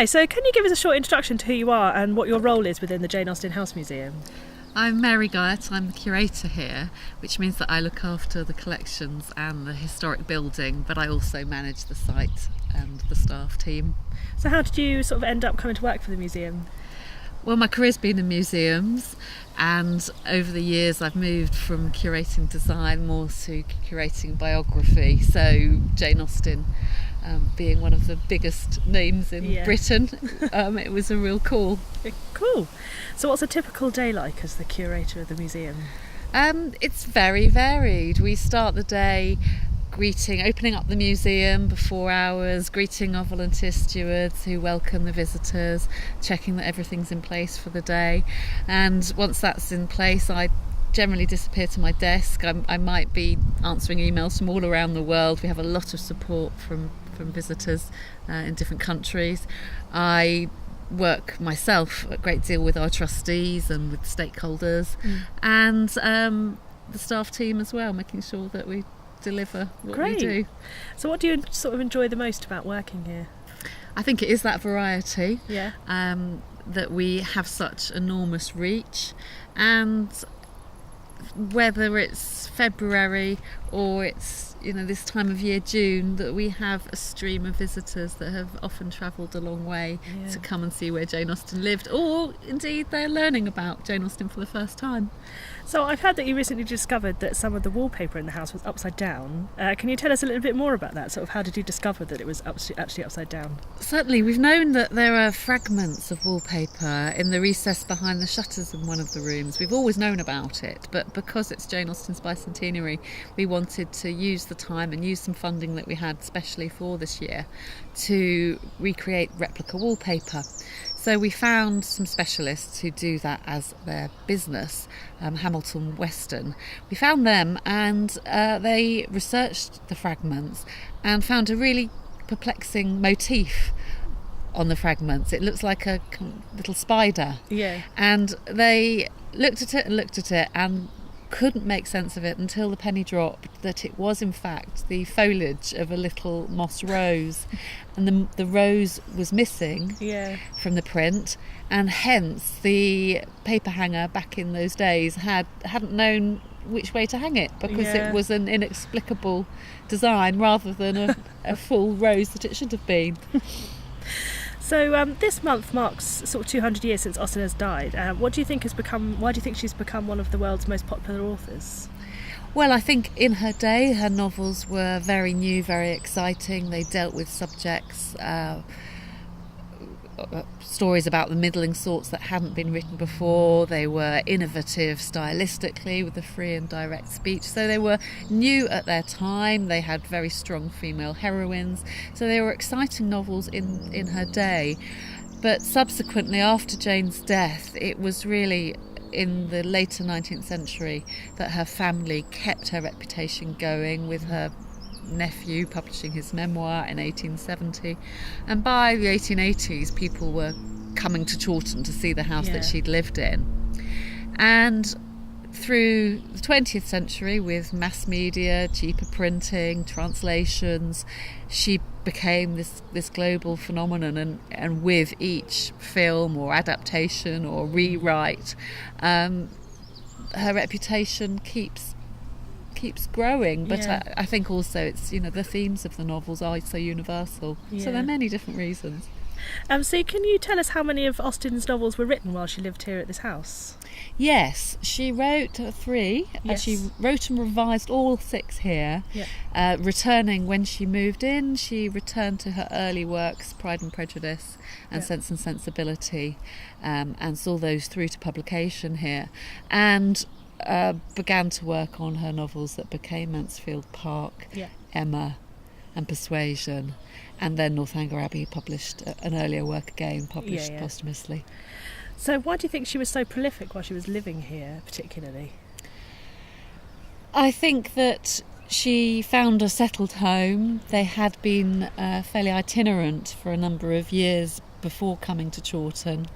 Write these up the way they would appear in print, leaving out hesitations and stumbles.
Hi, so can you give us a short introduction to who you are and what your role is within the Jane Austen House Museum? I'm Mary Guyatt, I'm the curator here, which means that I look after the collections and the historic building, but I also manage the site and the staff team. So how did you sort of end up coming to work for the museum? Well, my career's been in museums, and over the years I've moved from curating design more to curating biography, so Jane Austen being one of the biggest names in Britain, it was a real call. Cool. So what's a typical day like as the curator of the museum? It's very varied. We start the day opening up the museum before hours, greeting our volunteer stewards who welcome the visitors, checking that everything's in place for the day. And once that's in place, I generally disappear to my desk. I might be answering emails from all around the world. We have a lot of support from visitors in different countries. I work myself a great deal with our trustees and with stakeholders and the staff team as well, making sure that we deliver what we do. So what do you sort of enjoy the most about working here? I think it is that variety, yeah. that we have such enormous reach, and whether it's February or it's this time of year, June, that we have a stream of visitors that have often travelled a long way to come and see where Jane Austen lived, or indeed they're learning about Jane Austen for the first time. So I've heard that you recently discovered that some of the wallpaper in the house was upside down. Can you tell us a little bit more about that? Sort of how did you discover that it was actually upside down? Certainly, we've known that there are fragments of wallpaper in the recess behind the shutters in one of the rooms. We've always known about it, but because it's Jane Austen's bicentenary, we wanted to use the time and use some funding that we had specially for this year to recreate replica wallpaper. So we found some specialists who do that as their business, Hamilton Weston. We found them and they researched the fragments and found a really perplexing motif on the fragments. It looks like a little spider. Yeah. And they looked at it and couldn't make sense of it until the penny dropped that it was in fact the foliage of a little moss rose, and the rose was missing from the print, and hence the paper hanger back in those days hadn't known which way to hang it, because it was an inexplicable design rather than a full rose that it should have been. So this month marks sort of 200 years since Austen has died. What do you think why do you think she's become one of the world's most popular authors? Well, I think in her day her novels were very new, very exciting. They dealt with subjects, stories about the middling sorts that hadn't been written before. They were innovative stylistically with the free and direct speech, so they were new at their time. They had very strong female heroines, so they were exciting novels in her day. But subsequently, after Jane's death, it was really in the later 19th century that her family kept her reputation going, with her nephew publishing his memoir in 1870, and by the 1880s people were coming to Chawton to see the house that she'd lived in. And through the 20th century, with mass media, cheaper printing, translations, she became this global phenomenon, and with each film or adaptation or rewrite, her reputation keeps growing, but I think also it's the themes of the novels are so universal, so there are many different reasons. So can you tell us how many of Austen's novels were written while she lived here at this house? Yes, she wrote 3. She wrote and revised all 6 here. Returning when she moved in, she returned to her early works, Pride and Prejudice and Sense and Sensibility, and saw those through to publication here, and began to work on her novels that became Mansfield Park, Emma and Persuasion, and then Northanger Abbey published an earlier work again, published posthumously. So why do you think she was so prolific while she was living here particularly? I think that she found a settled home. They had been fairly itinerant for a number of years before coming to Chawton,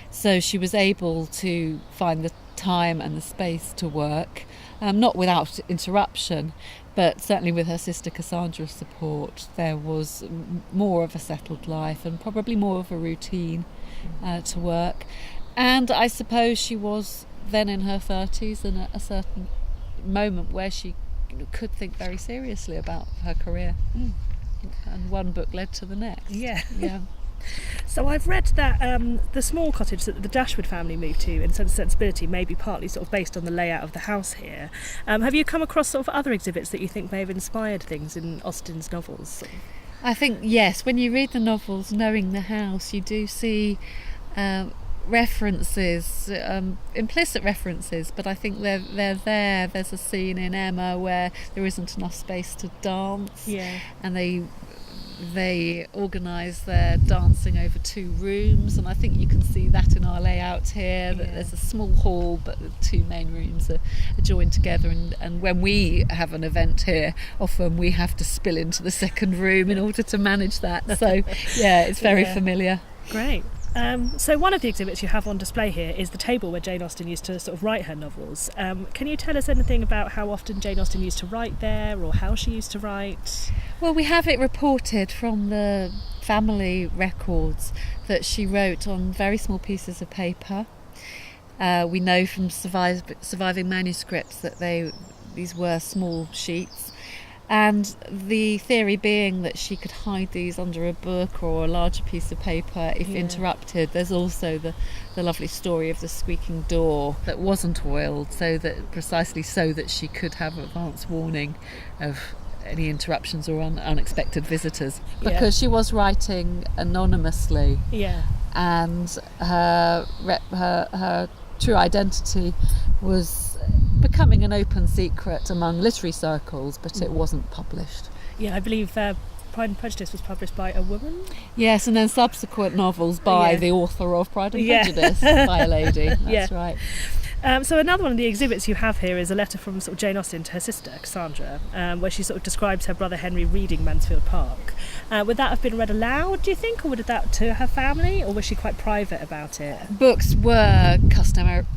so she was able to find the time and the space to work, not without interruption, But certainly with her sister Cassandra's support, there was more of a settled life and probably more of a routine to work. And I suppose she was then in her 30s and at a certain moment where she could think very seriously about her career. And one book led to the next. Yeah. So I've read that the small cottage that the Dashwood family moved to in Sense and Sensibility may be partly sort of based on the layout of the house here. Have you come across sort of other exhibits that you think may have inspired things in Austen's novels? I think, yes, when you read the novels, knowing the house, you do see references, implicit references, but I think they're there. There's a scene in Emma where there isn't enough space to dance, and they organise their dancing over 2 rooms, and I think you can see that in our layout here, that there's a small hall but the 2 main rooms are joined together, and when we have an event here, often we have to spill into the second room in order to manage that, so it's very familiar. Great. So one of the exhibits you have on display here is the table where Jane Austen used to sort of write her novels. Can you tell us anything about how often Jane Austen used to write there, or how she used to write? Well, we have it reported from the family records that she wrote on very small pieces of paper. We know from surviving manuscripts that these were small sheets. And the theory being that she could hide these under a book or a larger piece of paper if interrupted. There's also the lovely story of the squeaking door that wasn't oiled, so that she could have advance warning of any interruptions or unexpected visitors. Because she was writing anonymously, and her true identity was becoming an open secret among literary circles, but it wasn't published. I believe Pride and Prejudice was published by a woman. Yes, and then subsequent novels by the author of Pride and Prejudice, by a lady. That's right. So another one of the exhibits you have here is a letter from sort of Jane Austen to her sister Cassandra, where she sort of describes her brother Henry reading Mansfield Park. Would that have been read aloud, do you think, or would that to her family, or was she quite private about it? Books were customarily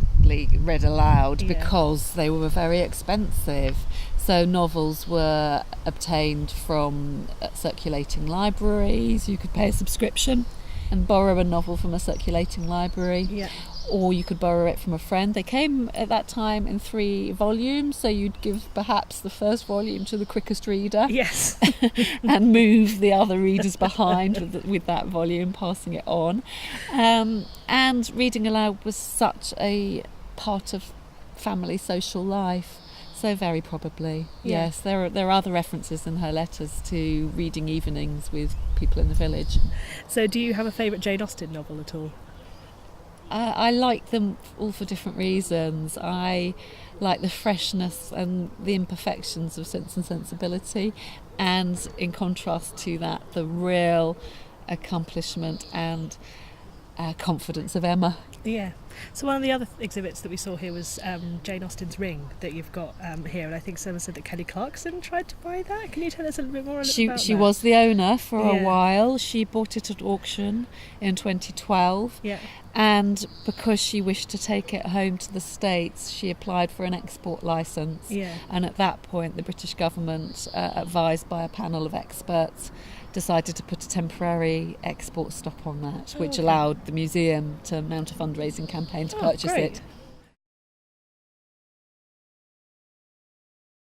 read aloud because they were very expensive. So novels were obtained from circulating libraries. You could pay a subscription and borrow a novel from a circulating library. Or you could borrow it from a friend. They came at that time in 3 volumes, so you'd give perhaps the first volume to the quickest reader. Yes. And move the other readers behind with that volume, passing it on. And reading aloud was such a part of family social life. So very probably, yes. There are other references in her letters to reading evenings with people in the village. So do you have a favourite Jane Austen novel at all? I like them all for different reasons. I like the freshness and the imperfections of Sense and Sensibility, and in contrast to that, the real accomplishment and confidence of Emma. So one of the other exhibits that we saw here was Jane Austen's ring that you've got here, and I think someone said that Kelly Clarkson tried to buy that. Can you tell us a little bit more about that? She was the owner for a while. She bought it at auction in 2012, and because she wished to take it home to the States, she applied for an export licence, and at that point the British government, advised by a panel of experts, decided to put a temporary export stop on that, which allowed the museum to mount a fundraising campaign to purchase it.